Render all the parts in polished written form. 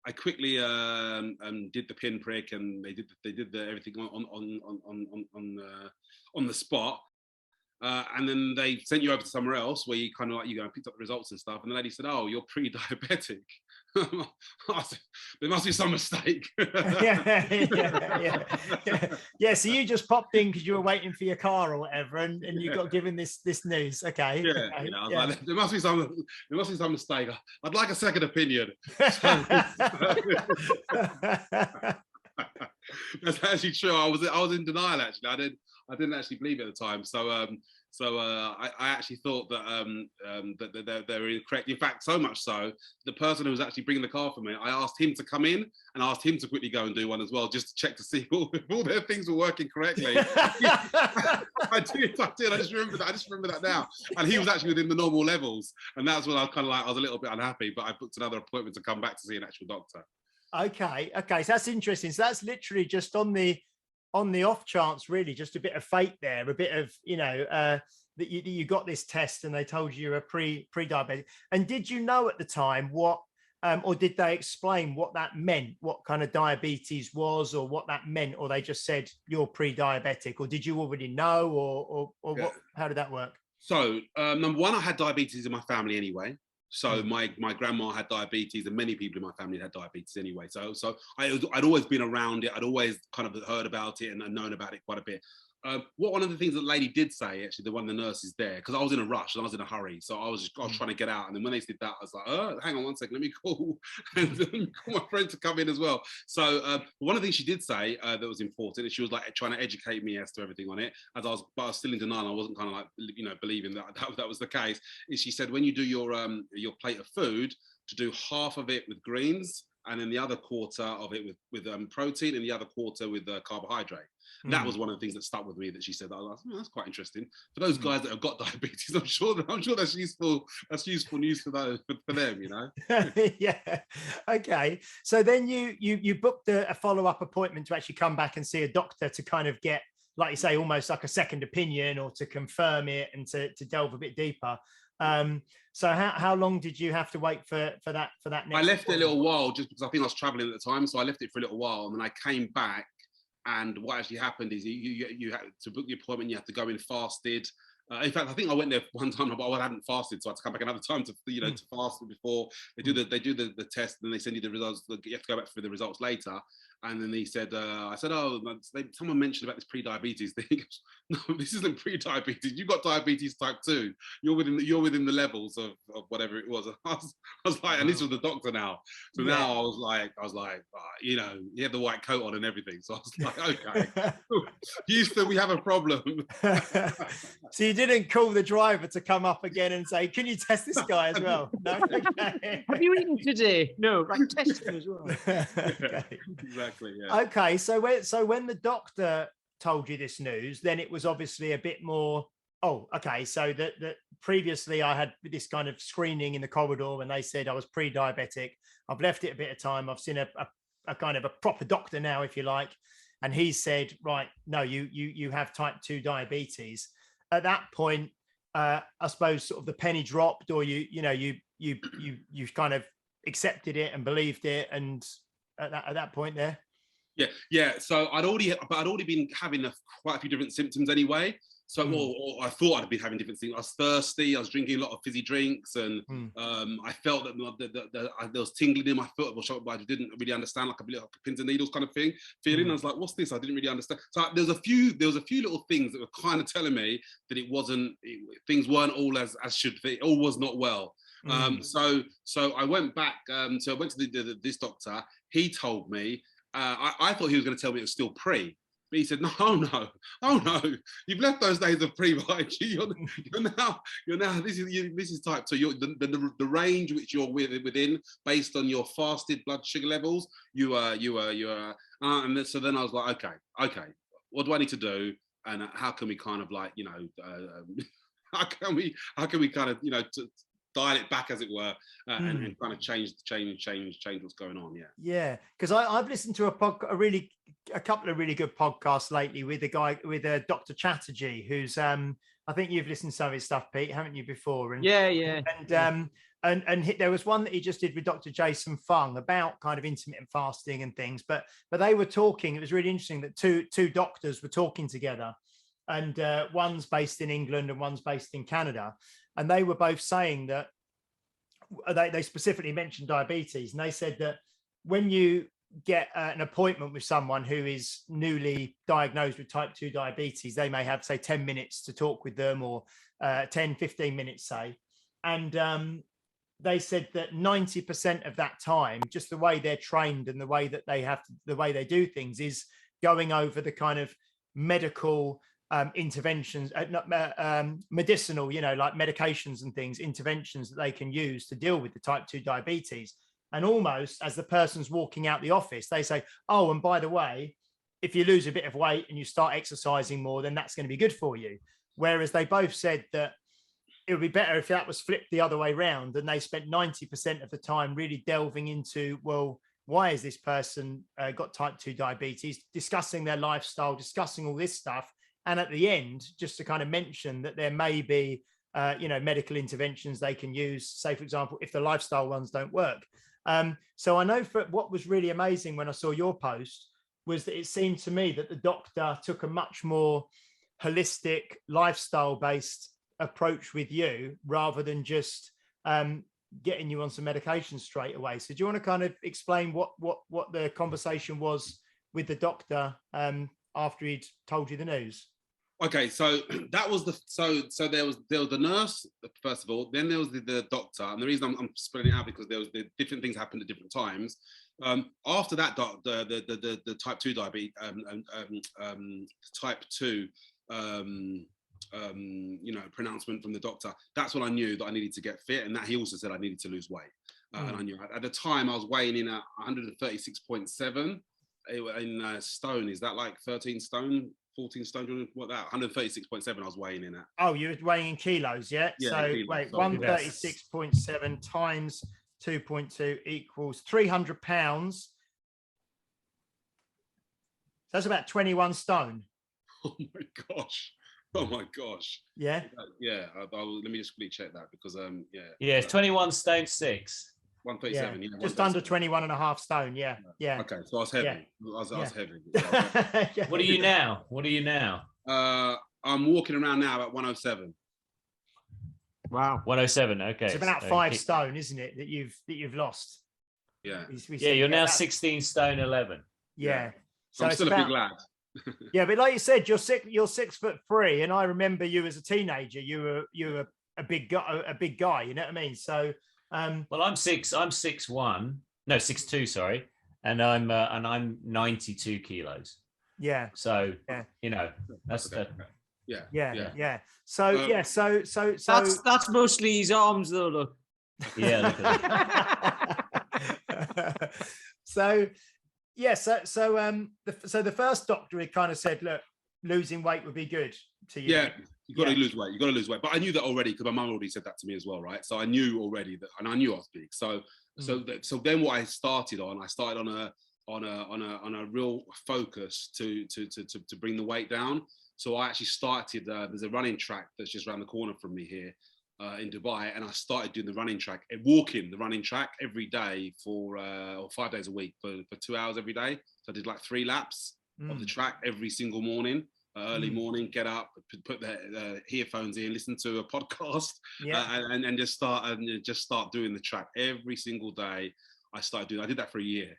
I quickly did the pinprick, and they did everything on the spot. And then they sent you over to somewhere else where you kind of like, you go and picked up the results and stuff. And the lady said, "Oh, you're pre-diabetic." I said, there must be some mistake. Yeah. So you just popped in because you were waiting for your car or whatever, and you got given this news. Okay. Yeah. Okay. I was like, there must be some mistake. I'd like a second opinion. That's actually true. I was in denial, actually. I didn't actually believe it at the time. So I actually thought that they were incorrect. In fact, so much so, the person who was actually bringing the car for me, I asked him to come in and asked him to quickly go and do one as well, just to check to see if all their things were working correctly. I did. I just remember that now. And he was actually within the normal levels, and that's when I was a little bit unhappy. But I booked another appointment to come back to see an actual doctor. Okay. So that's interesting. So that's literally just on the off chance, really, just a bit of fate there, a bit of, that you got this test and they told you you're pre-diabetic. And did you know at the time what, or did they explain what that meant, what kind of diabetes was, or what that meant, or they just said you're pre-diabetic, or did you already know, or what? How did that work? So number one, I had diabetes in my family anyway. So my grandma had diabetes, and many people in my family had diabetes anyway. So I'd always been around it. I'd always kind of heard about it and known about it quite a bit. One of the things that lady did say, actually, the one of the nurses there, because I was in a rush and I was in a hurry, so I was trying to get out. And then when they did that, I was like, "Oh, hang on one second, let me call my friend to come in as well." So one of the things she did say that was important, and she was like trying to educate me as to everything on it, but I was still in denial. I wasn't kind of like believing that was the case. Is she said when you do your plate of food, to do half of it with greens, and then the other quarter of it with protein, and the other quarter with carbohydrate. And that was one of the things that stuck with me, that she said. I was like, that's quite interesting for those guys that have got diabetes. I'm sure that's useful. That's useful news for them, Yeah. Okay. So then you booked a follow-up appointment to actually come back and see a doctor to kind of get, like you say, almost like a second opinion, or to confirm it and to delve a bit deeper. So how long did you have to wait for that next I left it a little while, just because I think I was traveling at the time, so I left it for a little while, and then I came back. And what actually happened is you had to book the appointment. You had to go in fasted. In fact, I think I went there one time, but I hadn't fasted, so I had to come back another time to to fast before they do the test, and then they send you the results. You have to go back for the results later. And then he said, I said, "Oh, someone mentioned about this pre-diabetes thing." He goes, "No, this isn't pre-diabetes. You've got diabetes type 2. You're within the levels of whatever it was." I was like, and this was the doctor now. So now I was like, you had the white coat on and everything. So I was like, okay, Houston, we have a problem. So you didn't call the driver to come up again and say, "Can you test this guy as well?" No. Okay. Have you eaten today? No, right. Test him as well. Okay. Exactly. Yeah. Okay. So when the doctor told you this news, then it was obviously a bit more. Oh, okay. So that previously I had this kind of screening in the corridor, and they said I was pre-diabetic. I've left it a bit of time. I've seen a kind of a proper doctor now, if you like, and he said, right, no, you have type 2 diabetes. At that point, I suppose sort of the penny dropped, or you kind of accepted it and believed it, and at that point there. Yeah. So I'd already been having quite a few different symptoms anyway. So or I thought I'd been having different things. I was thirsty. I was drinking a lot of fizzy drinks, and I felt that there was tingling in my foot, but I didn't really understand, like a bit like a pins and needles kind of feeling. I was like, "What's this?" I didn't really understand. So there was a few little things that were kind of telling me that things weren't all as should be. All was not well. So I went back. So I went to this doctor. He told me. I thought he was going to tell me it was still pre. But he said, no, you've left those days of pre-bite. You're now. This is type 2. The range which you're within, based on your fasted blood sugar levels. And so then I was like, okay, what do I need to do? And how can we kind of like, how can we kind of dial it back, as it were, and kind of change what's going on. Yeah, because I've listened to a couple of really good podcasts lately with Dr. Chatterjee, who's I think you've listened to some of his stuff, Pete, haven't you, before? And yeah. And there was one that he just did with Dr. Jason Fung about kind of intermittent fasting and things, but they were talking. It was really interesting that two doctors were talking together, and one's based in England and one's based in Canada, and they were both saying that they specifically mentioned diabetes, and they said that when you get an appointment with someone who is newly diagnosed with type 2 diabetes, they may have, say, 10 minutes to talk with them, or 10-15 minutes, say, and they said that 90% of that time, just the way they're trained and the way that the way they do things is going over the kind of medical interventions, medicinal, like medications and things, interventions that they can use to deal with the type 2 diabetes. And almost as the person's walking out the office, they say, oh, and by the way, if you lose a bit of weight and you start exercising more, then that's going to be good for you. Whereas they both said that it would be better if that was flipped the other way around, and they spent 90% of the time really delving into, well, why has this person got type 2 diabetes, discussing their lifestyle, discussing all this stuff. And at the end, just to kind of mention that there may be, medical interventions they can use, say, for example, if the lifestyle ones don't work. So I know what was really amazing when I saw your post was that it seemed to me that the doctor took a much more holistic, lifestyle-based approach with you, rather than just getting you on some medication straight away. So do you want to kind of explain what the conversation was with the doctor after he'd told you the news? Okay, so that was there was the nurse first of all, then there was the doctor, and the reason I'm splitting it out because there was the different things happened at different times. After that, the type 2 diabetes, type 2, pronouncement from the doctor. That's when I knew that I needed to get fit, and that he also said I needed to lose weight. And I knew at the time I was weighing in at 136.7 in stone. Is that like 13 stone? 14 stone, what that? 136.7 I was weighing in at. Oh, you were weighing in kilos, yeah? Yeah, so kilos, wait, sorry. 136.7 times 2.2 equals 300 pounds. That's about 21 stone. Oh my gosh. Yeah. Yeah. Let me just quickly check that because Yeah, it's 21 stone 6. 137. Yeah. Just under 21 and a half stone. Yeah. Yeah. Okay, so I was heavy. Yeah. I was heavy. Yeah. What are you now? I'm walking around now at 107. Wow. 107. Okay. It's about 5 stone, isn't it, that you've lost? Yeah. Yeah, you're now 16 stone 11. Yeah. So I'm still a big lad. Yeah, but like you said, you're 6'3", and I remember you as a teenager. You were a big guy. You know what I mean? So, well, I'm 6'1", no 6'2", sorry, and I'm 92 kilos. Yeah. So yeah. that's okay. Yeah. So so that's mostly his arms, though. Look. Yeah. Look at that. So the first doctor had kind of said, look, losing weight would be good to you. Yeah, you got to lose weight. You got to lose weight. But I knew that already because my mum already said that to me as well, right? So I knew already that, and I knew I was big. So then what I started on a real focus to bring the weight down. So I actually started. There's a running track that's just around the corner from me here in Dubai, and I started doing the running track every day or 5 days a week for 2 hours every day. So I did like 3 laps of the track every single morning. Early morning, get up, put the earphones in, listen to a podcast, and just start doing the track every single day. I did that for a year.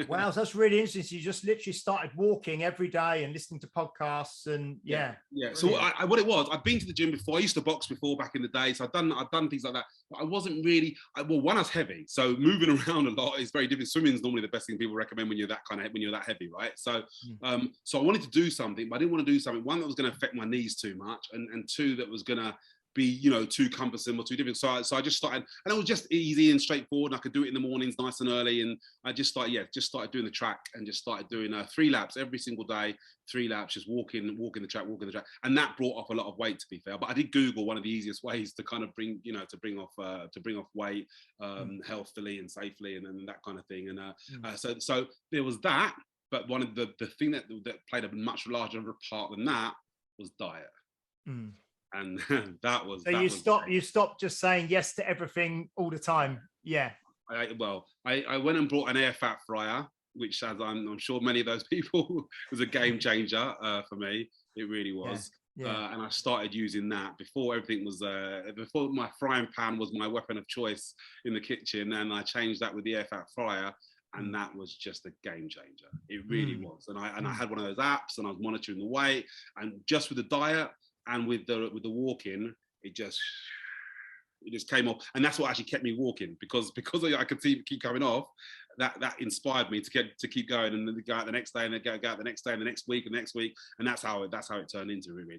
Wow, so that's really interesting. So you just literally started walking every day and listening to podcasts, and yeah. So what it was, I'd been to the gym before. I used to box before back in the day, so I'd done things like that. But I wasn't really. I was heavy, so moving around a lot is very different. Swimming is normally the best thing people recommend when you're that heavy, right? So, so I wanted to do something, but I didn't want to do something. One, that was going to affect my knees too much, and two, that was going to be too cumbersome or too different. So I just started, and it was just easy and straightforward, and I could do it in the mornings nice and early, and I just started doing the track, and just started doing 3 laps every single day, 3 laps, just walking the track, and that brought off a lot of weight, to be fair. But I did Google one of the easiest ways to kind of bring off weight healthily and safely, and that kind of thing. And so there was that, but one of the thing that played a much larger part than that was diet. And that was. So you stopped just saying yes to everything all the time. Yeah. I went and brought an air fat fryer, which, as I'm sure many of those people, was a game changer for me. It really was. Yeah. And I started using that before everything was, before my frying pan was my weapon of choice in the kitchen. And I changed that with the air fat fryer. And that was just a game changer. It really was. And I had one of those apps, and I was monitoring the weight, and just with the diet and with the walking, it just came off. And that's what actually kept me walking, because I could see it keep coming off. That inspired me to keep going, and then go out the next day, and then go out the next day, and the next week, and that's how it turned into, really.